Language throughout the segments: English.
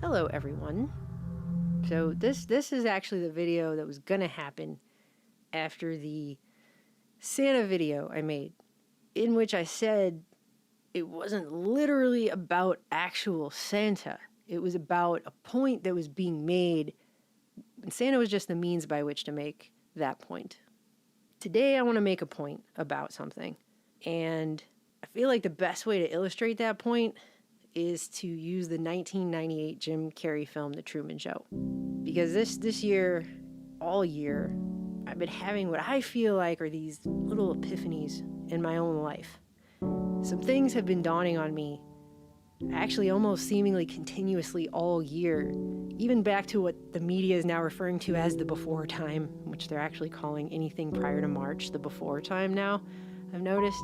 Hello everyone. So this is actually the video that was gonna happen after the Santa video I made, in which I said it wasn't literally about actual Santa. It was about a point that was being made, and Santa was just the means by which to make that point. Today I want to make a point about something, and I feel like the best way to illustrate that point is to use the 1998 Jim Carrey film, The Truman Show. Because this year, all year, I've been having what I feel like are these little epiphanies in my own life. Some things have been dawning on me, actually almost seemingly continuously all year, even back to what the media is now referring to as the before time, which they're actually calling anything prior to March the before time now, I've noticed.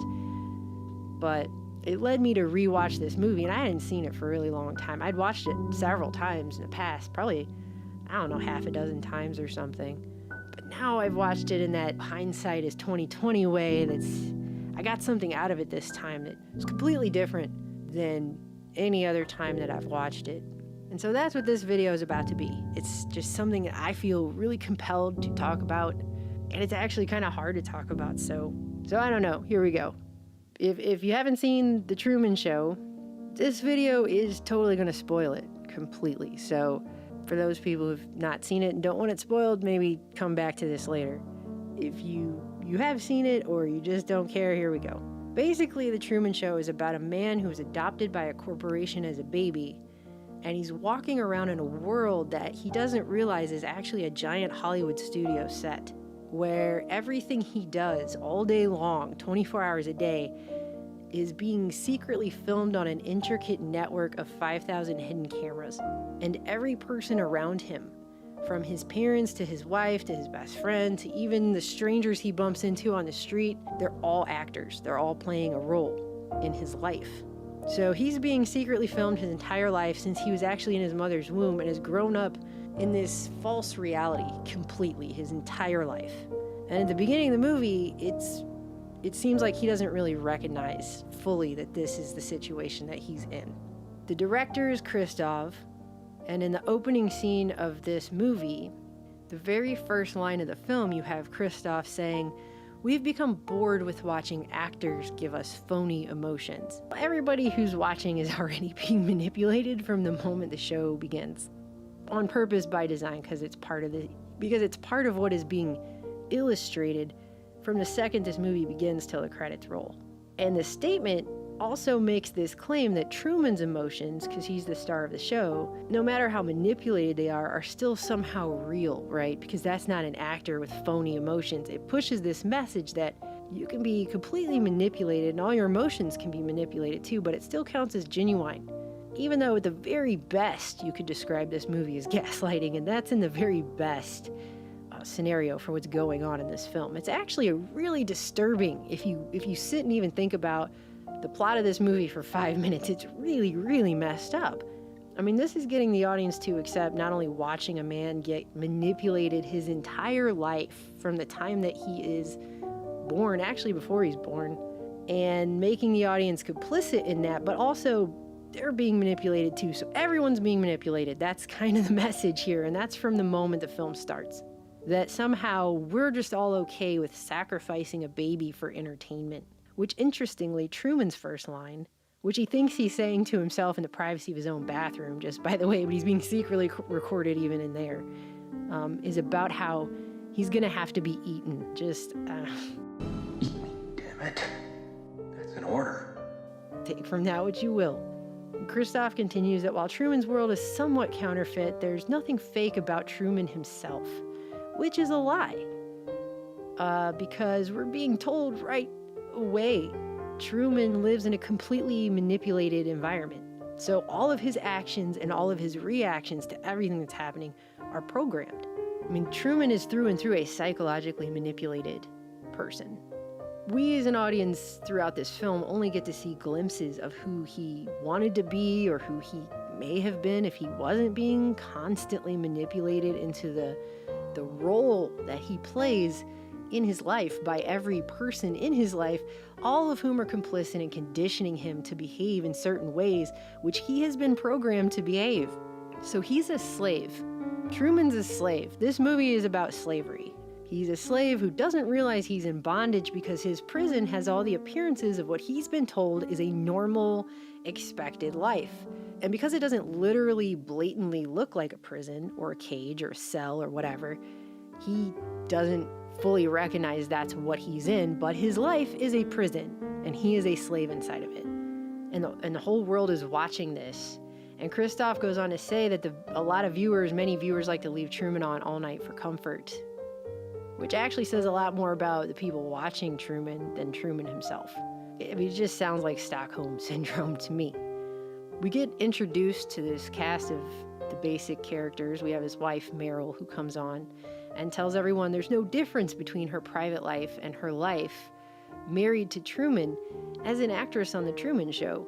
But it led me to rewatch this movie, and I hadn't seen it for a really long time. I'd watched it several times in the past, probably, I don't know, half a dozen times or something. But now I've watched it in that hindsight is 2020 way I got something out of it this time that was completely different than any other time that I've watched it. And so that's what this video is about to be. It's just something that I feel really compelled to talk about, and it's actually kind of hard to talk about, so I don't know, here we go. If you haven't seen The Truman Show, this video is totally going to spoil it completely. So for those people who've not seen it and don't want it spoiled, maybe come back to this later. If you have seen it or you just don't care, here we go. Basically, The Truman Show is about a man who was adopted by a corporation as a baby, and he's walking around in a world that he doesn't realize is actually a giant Hollywood studio set, where everything he does all day long, 24 hours a day, is being secretly filmed on an intricate network of 5,000 hidden cameras. And every person around him, from his parents to his wife to his best friend to even the strangers he bumps into on the street, they're all actors. They're all playing a role in his life. So he's being secretly filmed his entire life since he was actually in his mother's womb and has grown up in this false reality completely his entire life. And at the beginning of the movie, it seems like he doesn't really recognize fully that this is the situation that he's in. The director is Christoph, and in the opening scene of this movie, the very first line of the film, you have Christoph saying, "We've become bored with watching actors give us phony emotions." Everybody who's watching is already being manipulated from the moment the show begins. On purpose, by design, because it's part of what is being illustrated from the second this movie begins till the credits roll. And the statement also makes this claim that Truman's emotions, because he's the star of the show, no matter how manipulated they are still somehow real, right? Because that's not an actor with phony emotions. It pushes this message that you can be completely manipulated and all your emotions can be manipulated too, but it still counts as genuine. Even though at the very best you could describe this movie as gaslighting, and that's in the very best scenario for what's going on in this film. It's actually a really disturbing, if you sit and even think about the plot of this movie for 5 minutes, it's really, really messed up. I mean, this is getting the audience to accept not only watching a man get manipulated his entire life from the time that he is born, actually before he's born, and making the audience complicit in that, but also they're being manipulated too, so everyone's being manipulated. That's kind of the message here, and that's from the moment the film starts. That somehow we're just all okay with sacrificing a baby for entertainment. Which, interestingly, Truman's first line, which he thinks he's saying to himself in the privacy of his own bathroom, just by the way, but he's being secretly recorded even in there, is about how he's gonna have to be eaten. Just, Damn it. That's an order. Take from that what you will. Christoph continues that while Truman's world is somewhat counterfeit, there's nothing fake about Truman himself, which is a lie. Because we're being told right away, Truman lives in a completely manipulated environment. So all of his actions and all of his reactions to everything that's happening are programmed. I mean, Truman is through and through a psychologically manipulated person. We as an audience throughout this film only get to see glimpses of who he wanted to be or who he may have been if he wasn't being constantly manipulated into the role that he plays in his life by every person in his life, all of whom are complicit in conditioning him to behave in certain ways which he has been programmed to behave. So he's a slave. Truman's a slave. This movie is about slavery. He's a slave who doesn't realize he's in bondage because his prison has all the appearances of what he's been told is a normal, expected life. And because it doesn't literally blatantly look like a prison or a cage or a cell or whatever, he doesn't fully recognize that's what he's in, but his life is a prison and he is a slave inside of it. And the whole world is watching this. And Christof goes on to say that many viewers like to leave Truman on all night for comfort, which actually says a lot more about the people watching Truman than Truman himself. I mean, it just sounds like Stockholm Syndrome to me. We get introduced to this cast of the basic characters. We have his wife, Meryl, who comes on and tells everyone there's no difference between her private life and her life married to Truman as an actress on The Truman Show,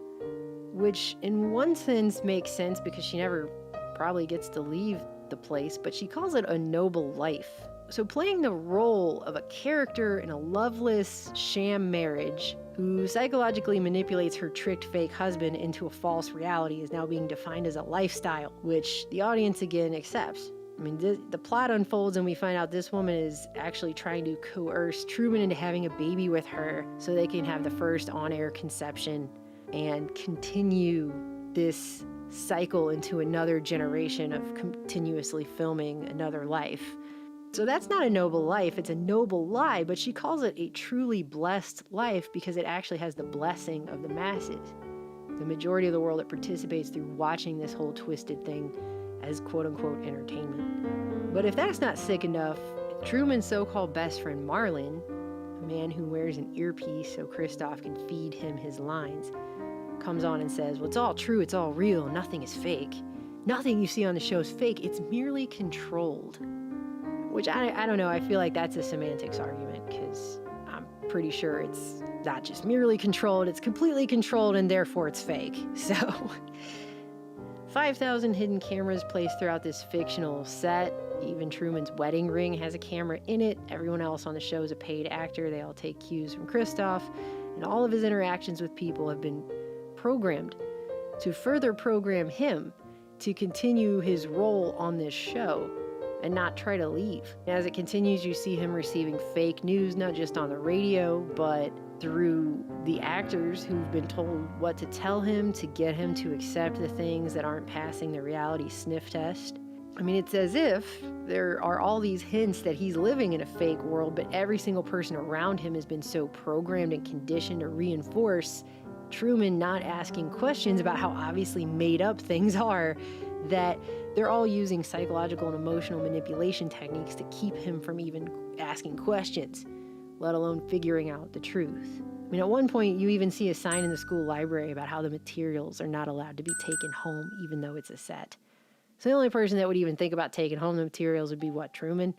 which in one sense makes sense because she never probably gets to leave the place, but she calls it a noble life. So playing the role of a character in a loveless sham marriage who psychologically manipulates her tricked fake husband into a false reality is now being defined as a lifestyle, which the audience again accepts. I mean, the plot unfolds and we find out this woman is actually trying to coerce Truman into having a baby with her so they can have the first on-air conception and continue this cycle into another generation of continuously filming another life. So that's not a noble life, it's a noble lie, but she calls it a truly blessed life because it actually has the blessing of the masses. The majority of the world that participates through watching this whole twisted thing as quote-unquote entertainment. But if that's not sick enough, Truman's so-called best friend Marlin, a man who wears an earpiece so Christof can feed him his lines, comes on and says, well, it's all true, it's all real, nothing is fake. Nothing you see on the show is fake, it's merely controlled. Which, I don't know, I feel like that's a semantics argument, because I'm pretty sure it's not just merely controlled, it's completely controlled, and therefore it's fake. So, 5,000 hidden cameras placed throughout this fictional set. Even Truman's wedding ring has a camera in it. Everyone else on the show is a paid actor. They all take cues from Christof, and all of his interactions with people have been programmed to further program him to continue his role on this show and not try to leave. As it continues, you see him receiving fake news, not just on the radio, but through the actors who've been told what to tell him to get him to accept the things that aren't passing the reality sniff test. I mean, it's as if there are all these hints that he's living in a fake world, but every single person around him has been so programmed and conditioned to reinforce Truman not asking questions about how obviously made up things are, that they're all using psychological and emotional manipulation techniques to keep him from even asking questions, let alone figuring out the truth. I mean, at one point, you even see a sign in the school library about how the materials are not allowed to be taken home, even though it's a set. So the only person that would even think about taking home the materials would be, what, Truman?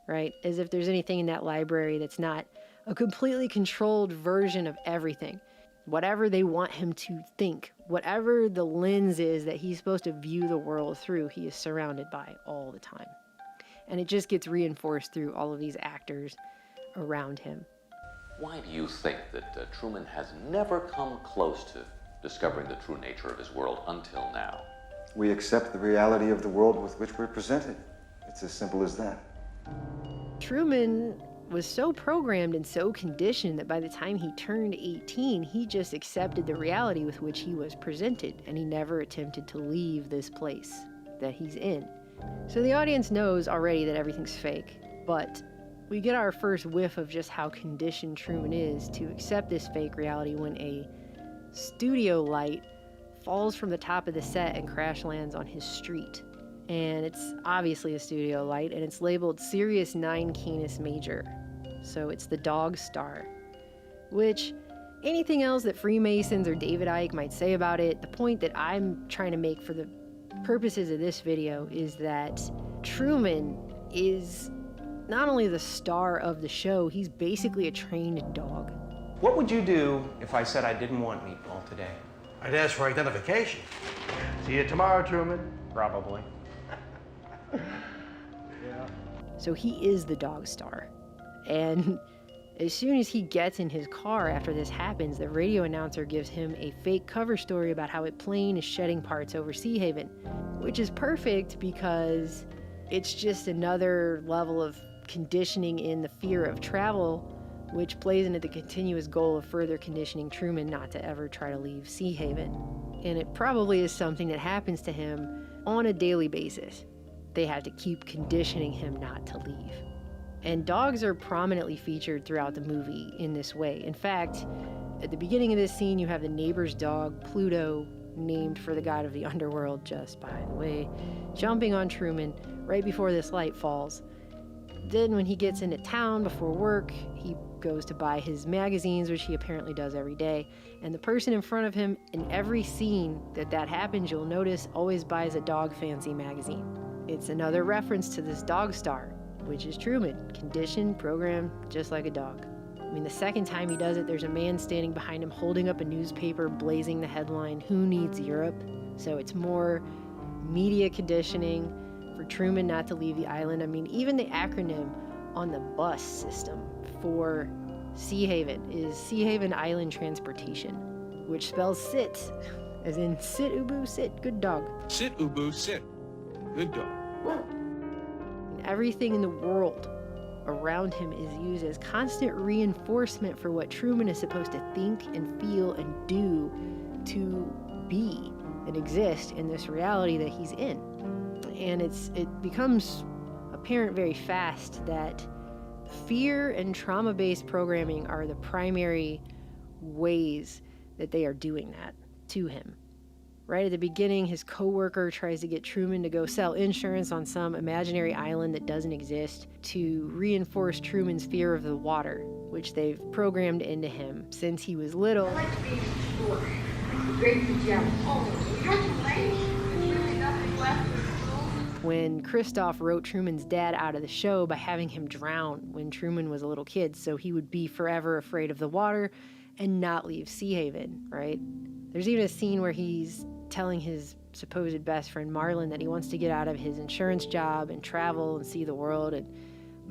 Right? As if there's anything in that library that's not a completely controlled version of everything. Whatever they want him to think, whatever the lens is that he's supposed to view the world through, he is surrounded by all the time. And it just gets reinforced through all of these actors around him. Why do you think that Truman has never come close to discovering the true nature of his world until now? We accept the reality of the world with which we're presented. It's as simple as that. Truman was so programmed and so conditioned that by the time he turned 18, he just accepted the reality with which he was presented, and he never attempted to leave this place that he's in. So the audience knows already that everything's fake, but we get our first whiff of just how conditioned Truman is to accept this fake reality when a studio light falls from the top of the set and crash lands on his street. And it's obviously a studio light, and it's labeled Sirius 9 Canis Major. So it's the dog star, which anything else that Freemasons or David Icke might say about it, the point that I'm trying to make for the purposes of this video is that Truman is not only the star of the show, he's basically a trained dog. What would you do if I said I didn't want meatball today? I'd ask for identification. See you tomorrow, Truman. Probably. So he is the dog star. And As soon as he gets in his car after this happens, the radio announcer gives him a fake cover story about how a plane is shedding parts over Sea Haven, which is perfect because it's just another level of conditioning in the fear of travel, which plays into the continuous goal of further conditioning Truman not to ever try to leave Sea Haven. And it probably is something that happens to him on a daily basis. They have to keep conditioning him not to leave. And dogs are prominently featured throughout the movie in this way. In fact, at the beginning of this scene, you have the neighbor's dog, Pluto, named for the god of the underworld, just by the way, jumping on Truman right before this light falls. Then when he gets into town before work, he goes to buy his magazines, which he apparently does every day. And the person in front of him, in every scene that happens, you'll notice, always buys a dog fancy magazine. It's another reference to this dog star, which is Truman, conditioned, programmed, just like a dog. I mean, the second time he does it, there's a man standing behind him holding up a newspaper, blazing the headline, "Who Needs Europe?" So it's more media conditioning for Truman not to leave the island. I mean, even the acronym on the bus system for Sea Haven is Sea Haven Island Transportation, which spells sit, as in sit, Ubu, sit, good dog. Sit, Ubu, sit. Good dog. Everything in the world around him is used as constant reinforcement for what Truman is supposed to think and feel and do to be and exist in this reality that he's in. And it becomes apparent very fast that fear and trauma-based programming are the primary ways that they are doing that to him. Right at the beginning, his coworker tries to get Truman to go sell insurance on some imaginary island that doesn't exist to reinforce Truman's fear of the water, which they've programmed into him since he was little. I like to be sure. Great pajamas. Oh, you're too late. There's really nothing left in school. When Christoph wrote Truman's dad out of the show by having him drown when Truman was a little kid, so he would be forever afraid of the water and not leave Sea Haven, right? There's even a scene where he's telling his supposed best friend Marlon that he wants to get out of his insurance job and travel and see the world, and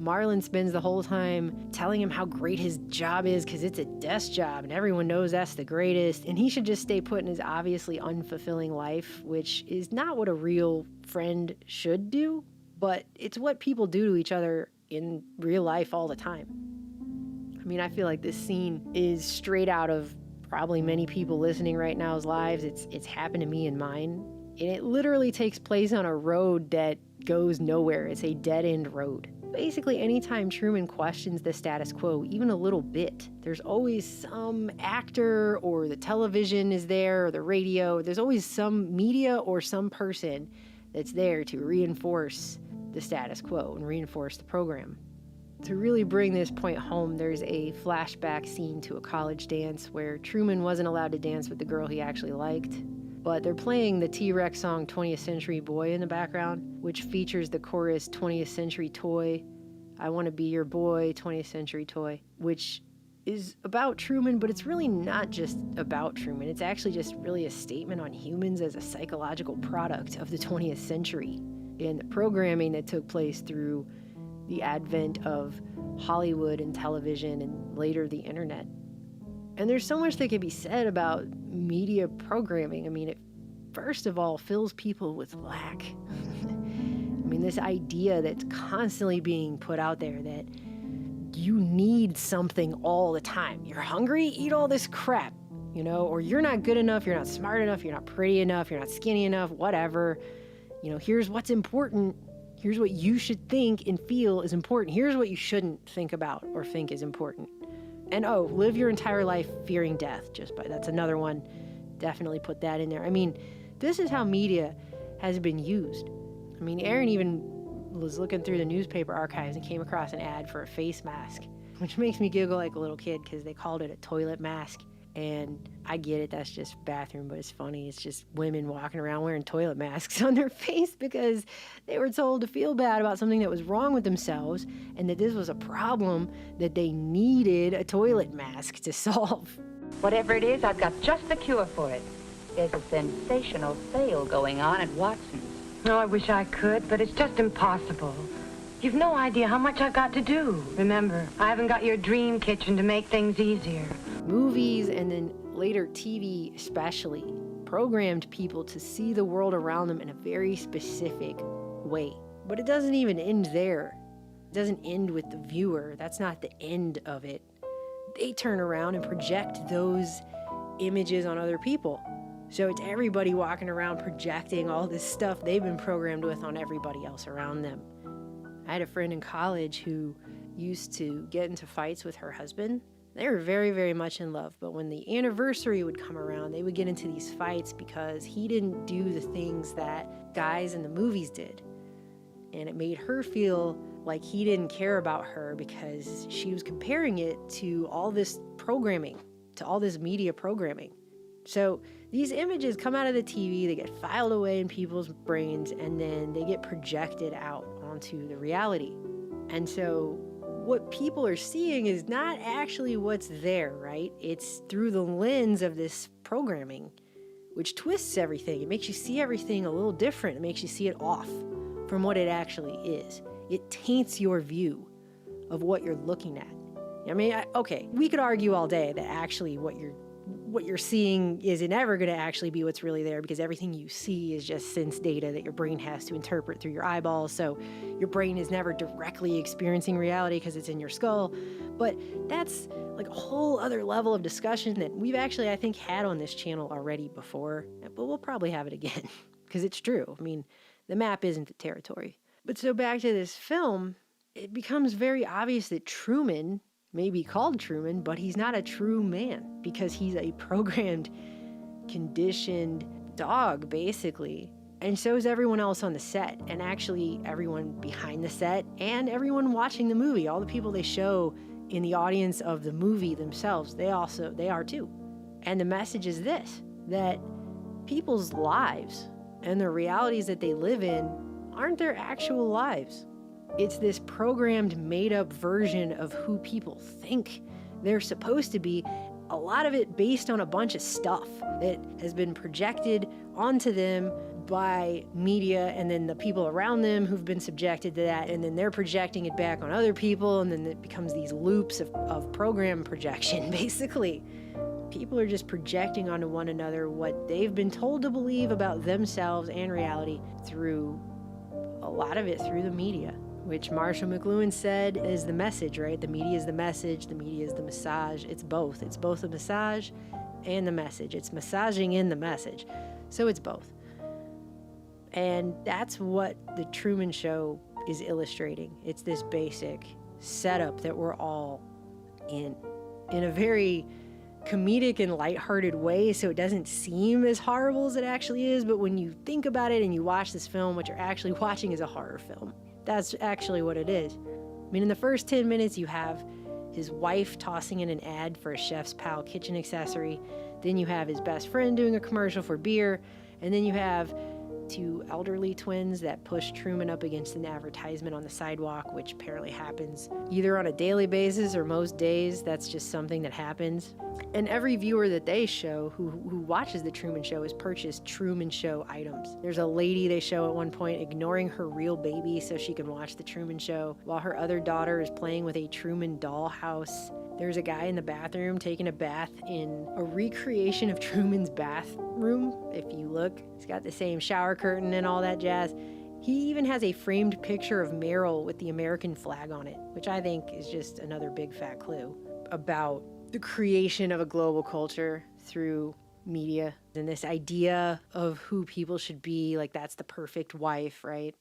Marlon spends the whole time telling him how great his job is because it's a desk job and everyone knows that's the greatest, and he should just stay put in his obviously unfulfilling life, which is not what a real friend should do, but it's what people do to each other in real life all the time. I mean, I feel like this scene is straight out of probably many people listening right now's lives. It's happened to me and mine. And it literally takes place on a road that goes nowhere. It's a dead-end road. Basically, anytime Truman questions the status quo, even a little bit, there's always some actor or the television is there or the radio. There's always some media or some person that's there to reinforce the status quo and reinforce the program. To really bring this point home, there's a flashback scene to a college dance where Truman wasn't allowed to dance with the girl he actually liked, but they're playing the T-Rex song 20th Century Boy in the background, which features the chorus 20th Century Toy, I want to be your boy, 20th Century Toy, which is about Truman, but it's really not just about Truman. It's actually just really a statement on humans as a psychological product of the 20th century and the programming that took place through the advent of Hollywood and television and later the internet. And there's so much that can be said about media programming. I mean, it first of all fills people with lack. I mean, this idea that's constantly being put out there that you need something all the time. You're hungry? Eat all this crap, you know, or you're not good enough, you're not smart enough, you're not pretty enough, you're not skinny enough, whatever. You know, here's what's important. Here's what you should think and feel is important. Here's what you shouldn't think about or think is important. And oh, live your entire life fearing death. That's another one. Definitely put that in there. I mean, this is how media has been used. I mean, Aaron even was looking through the newspaper archives and came across an ad for a face mask, which makes me giggle like a little kid because they called it a toilet mask. And I get it, that's just bathroom, but it's funny. It's just women walking around wearing toilet masks on their face because they were told to feel bad about something that was wrong with themselves and that this was a problem that they needed a toilet mask to solve. Whatever it is, I've got just the cure for it. There's a sensational sale going on at Watson's. No, I wish I could, but it's just impossible. You've no idea how much I've got to do. Remember, I haven't got your dream kitchen to make things easier. Movies, and then later TV especially, programmed people to see the world around them in a very specific way. But it doesn't even end there. It doesn't end with the viewer. That's not the end of it. They turn around and project those images on other people. So it's everybody walking around projecting all this stuff they've been programmed with on everybody else around them. I had a friend in college who used to get into fights with her husband. They were very, very much in love, but when the anniversary would come around, they would get into these fights because he didn't do the things that guys in the movies did. And it made her feel like he didn't care about her because she was comparing it to all this programming, to all this media programming. So these images come out of the TV, they get filed away in people's brains, and then they get projected out onto the reality. And so what people are seeing is not actually what's there, right? It's through the lens of this programming, which twists everything. It makes you see everything a little different. It makes you see it off from what it actually is. It taints your view of what you're looking at. I mean, okay, we could argue all day that actually what you're seeing isn't ever going to actually be what's really there, because everything you see is just sense data that your brain has to interpret through your eyeballs. So your brain is never directly experiencing reality because it's in your skull. But that's like a whole other level of discussion that we've actually, I think, had on this channel already before, but we'll probably have it again because it's true. I mean, the map isn't the territory. But so back to this film, it becomes very obvious that Truman may be called Truman, but he's not a true man because he's a programmed, conditioned dog, basically. And so is everyone else on the set, and actually everyone behind the set, and everyone watching the movie. All the people they show in the audience of the movie themselves, they are too. And the message is this, that people's lives and the realities that they live in aren't their actual lives. It's this programmed, made-up version of who people think they're supposed to be, a lot of it based on a bunch of stuff that has been projected onto them by media, and then the people around them who've been subjected to that, and then they're projecting it back on other people, and then it becomes these loops of program projection, basically. People are just projecting onto one another what they've been told to believe about themselves and reality through a lot of it through the media, which Marshall McLuhan said is the message, right? The media is the message, the media is the massage. It's both. It's both the massage and the message. It's massaging in the message. So it's both. And that's what the Truman Show is illustrating. It's this basic setup that we're all in a very comedic and lighthearted way, so it doesn't seem as horrible as it actually is. But when you think about it and you watch this film, what you're actually watching is a horror film. That's actually what it is. I mean, in the first 10 minutes, you have his wife tossing in an ad for a Chef's Pal kitchen accessory. Then you have his best friend doing a commercial for beer. And then you have two elderly twins that push Truman up against an advertisement on the sidewalk, which apparently happens either on a daily basis or most days. That's just something that happens. And every viewer that they show who watches the Truman Show has purchased Truman Show items. There's a lady they show at one point ignoring her real baby so she can watch the Truman Show, while her other daughter is playing with a Truman dollhouse. There's a guy in the bathroom taking a bath in a recreation of Truman's bathroom. If you look, it's got the same shower curtain and all that jazz. He even has a framed picture of Meryl with the American flag on it, which I think is just another big fat clue about the creation of a global culture through media and this idea of who people should be, like that's the perfect wife, right?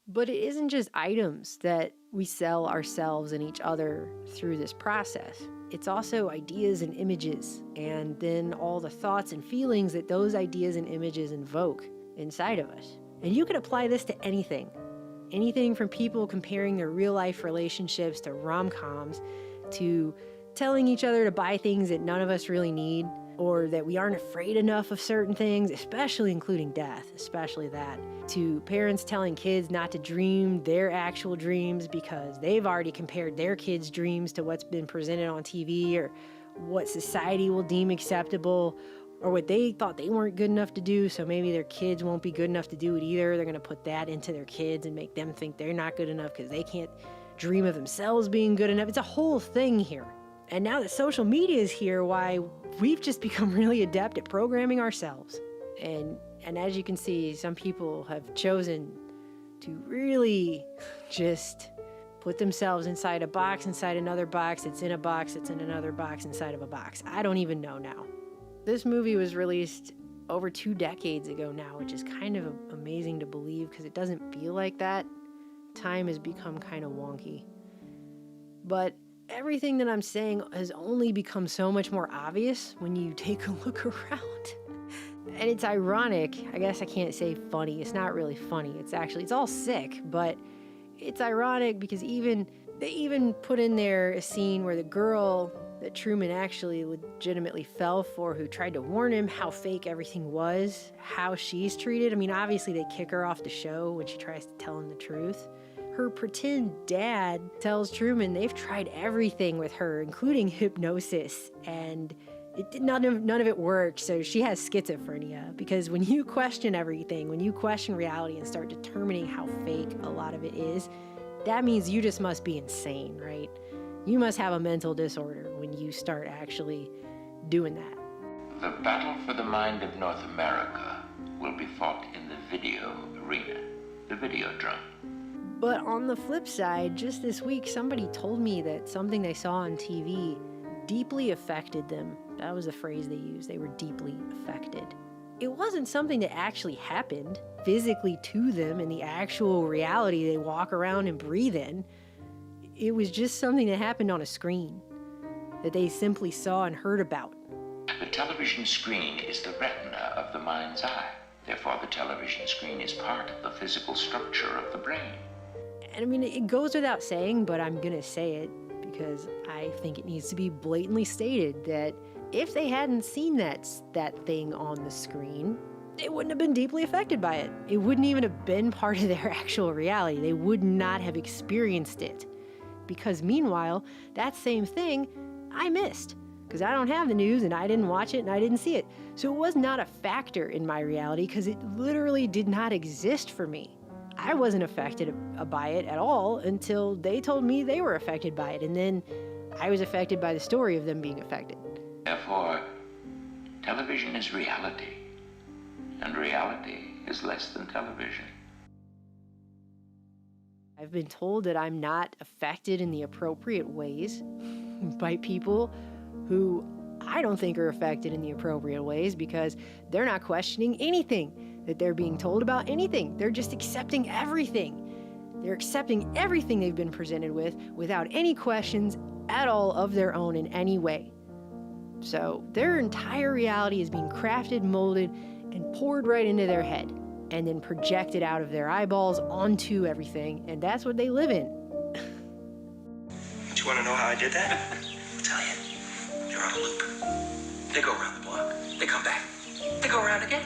But it isn't just items that we sell ourselves and each other through this process. It's also ideas and images, and then all the thoughts and feelings that those ideas and images invoke inside of us. And you can apply this to anything. Anything from people comparing their real-life relationships to rom-coms, to telling each other to buy things that none of us really need, or that we aren't afraid enough of certain things, especially including death, especially that, to parents telling kids not to dream their actual dreams because they've already compared their kids' dreams to what's been presented on TV or what society will deem acceptable, or what they thought they weren't good enough to do, so maybe their kids won't be good enough to do it either. They're going to put that into their kids and make them think they're not good enough because they can't dream of themselves being good enough. It's a whole thing here. And now that social media is here, why, we've just become really adept at programming ourselves. And as you can see, some people have chosen to really just put themselves inside a box, inside another box, it's in a box, it's in another box, inside of a box. I don't even know now. This movie was released over 2 decades ago now, which is kind of amazing to believe because it doesn't feel like that. Time has become kind of wonky. But everything that I'm saying has only become so much more obvious when you take a look around. And it's ironic. I guess I can't say funny. It's not really funny. It's all sick, but it's ironic because they even put in there a scene where the girl that Truman actually legitimately fell for, who tried to warn him how fake everything was, how she's treated. I mean, obviously they kick her off the show when she tries to tell him the truth. Her pretend dad tells Truman they've tried everything with her, including hypnosis, and none of it worked, so she has schizophrenia. Because when you question everything, when you question reality and start determining how fake a lot of it is, that means you just must be insane, right? You must have a mental disorder when you start actually doing that. The battle for the mind of North America will be fought in the video arena, the Videodrome. But on the flip side, just this week, somebody told me that something they saw on TV deeply affected them. That was the phrase they used. They were deeply affected. It wasn't something that actually happened physically to them in the actual reality they walk around and breathe in. It was just something that happened on a screen that they simply saw and heard about. The television screen is the retina of the mind's eye. Therefore, the television screen is part of the physical structure of the brain. And I mean, it goes without saying, but I'm gonna say it because I think it needs to be blatantly stated that if they hadn't seen that thing on the screen, they wouldn't have been deeply affected by it. It wouldn't even have been part of their actual reality. They would not have experienced it. Because meanwhile, that same thing I missed. Because I don't have the news and I didn't watch it and I didn't see it. So it was not a factor in my reality because it literally did not exist for me. I wasn't affected by it at all until they told me they were affected by it. And then I was affected by the story of them being affected. Therefore, television is reality, and reality is less than television. I've been told that I'm not affected in the appropriate ways by people who I don't think are affected in the appropriate ways because they're not questioning anything that they're being told about anything. They're just accepting everything. They're accepting everything they've been presented with without any questions at all of their own in any way. So their entire reality is being crafted, molded, and poured right into their head, and then projected out of their eyeballs onto everything, and that's what they live in. Don't you want to know how I did that? I'll tell you. They're on a loop. They go around the block. They come back. They go around again.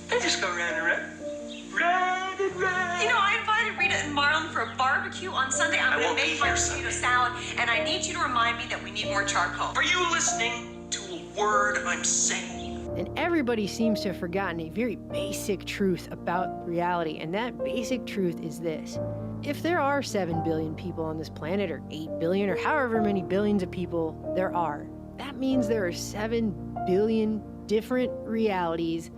They just go round and round. Round and round. You know, I invited Rita and Marlon for a barbecue on Sunday. I'm going to make my potato salad, and I need you to remind me that we need more charcoal. Are you listening to a word I'm saying? And everybody seems to have forgotten a very basic truth about reality, and that basic truth is this. If there are 7 billion people on this planet, or 8 billion, or however many billions of people there are, that means there are 7 billion different realities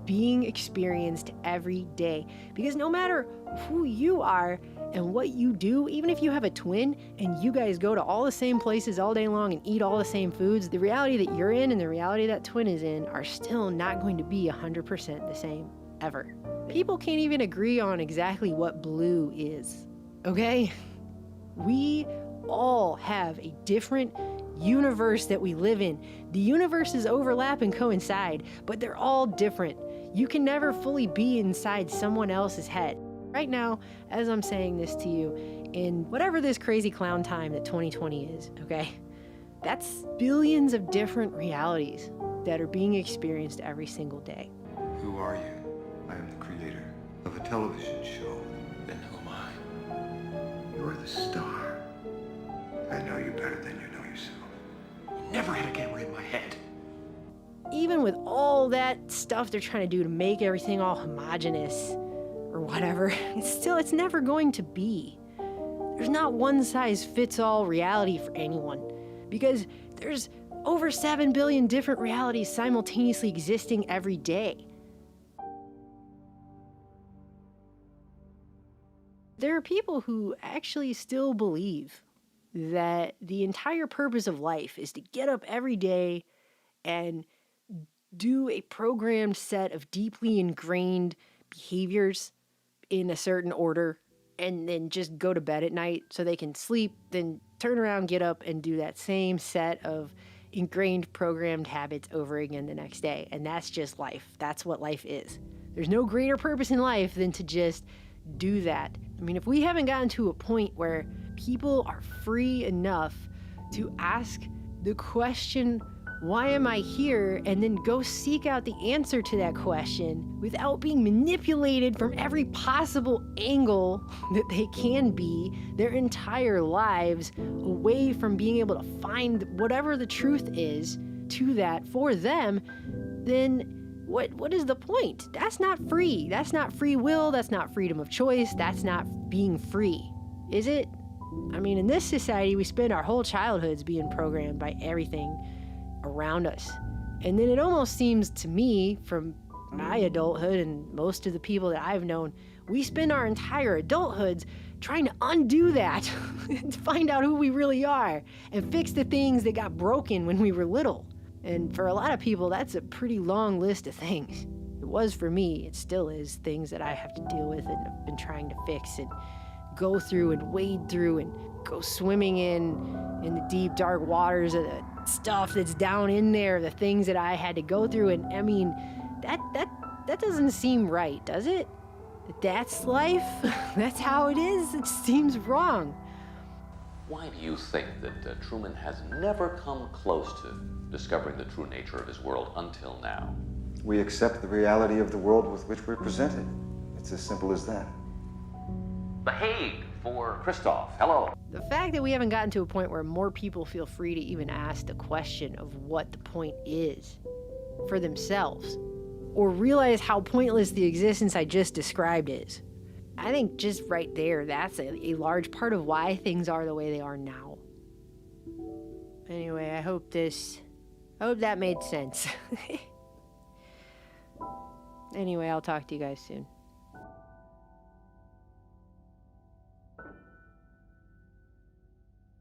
being experienced every day. Because no matter who you are and what you do, even if you have a twin and you guys go to all the same places all day long and eat all the same foods, the reality that you're in and the reality that twin is in are still not going to be 100% the same, ever. People can't even agree on exactly what blue is, okay? We all have a different universe that we live in. The universes overlap and coincide, but they're all different. You can never fully be inside someone else's head. Right now, as I'm saying this to you, in whatever this crazy clown time that 2020 is, okay? That's billions of different realities that are being experienced every single day. Who are you? I am the creator of a television show. Then who am I? You're the star. I know you better than you know yourself. Never had a camera in my head. Even with that stuff they're trying to do to make everything all homogenous or whatever, it's never going to be. There's not one size fits all reality for anyone, because there's over 7 billion different realities simultaneously existing every day. There are people who actually still believe that the entire purpose of life is to get up every day and do a programmed set of deeply ingrained behaviors in a certain order, and then just go to bed at night so they can sleep, then turn around, get up, and do that same set of ingrained programmed habits over again the next day. And that's just life. That's what life is. There's no greater purpose in life than to just do that. I mean, if we haven't gotten to a point where people are free enough to ask the question, why am I here? And then go seek out the answer to that question without being manipulated from every possible angle that they can be their entire lives, away from being able to find whatever the truth is to that for them, then what is the point? That's not free. That's not free will. That's not freedom of choice. That's not being free, is it? I mean, in this society, we spend our whole childhoods being programmed by everything around us. And then it almost seems to me, from my adulthood and most of the people that I've known, we spend our entire adulthoods trying to undo that and find out who we really are and fix the things that got broken when we were little. And for a lot of people, that's a pretty long list of things. It was for me. It still is, things that I have to deal with and have been trying to fix and go through and wade through and go swimming in the deep, dark waters of the stuff that's down in there, the things that I had to go through. And I mean, that doesn't seem right, does it? That's life? That's how it is? It seems wrong. Why do you think that Truman has never come close to discovering the true nature of his world until now? We accept the reality of the world with which we're presented. It's as simple as that. The Hague for Christoph. Hello. The fact that we haven't gotten to a point where more people feel free to even ask the question of what the point is for themselves, or realize how pointless the existence I just described is. I think just right there, that's a large part of why things are the way they are now. Anyway, I hope that made sense. Anyway, I'll talk to you guys soon.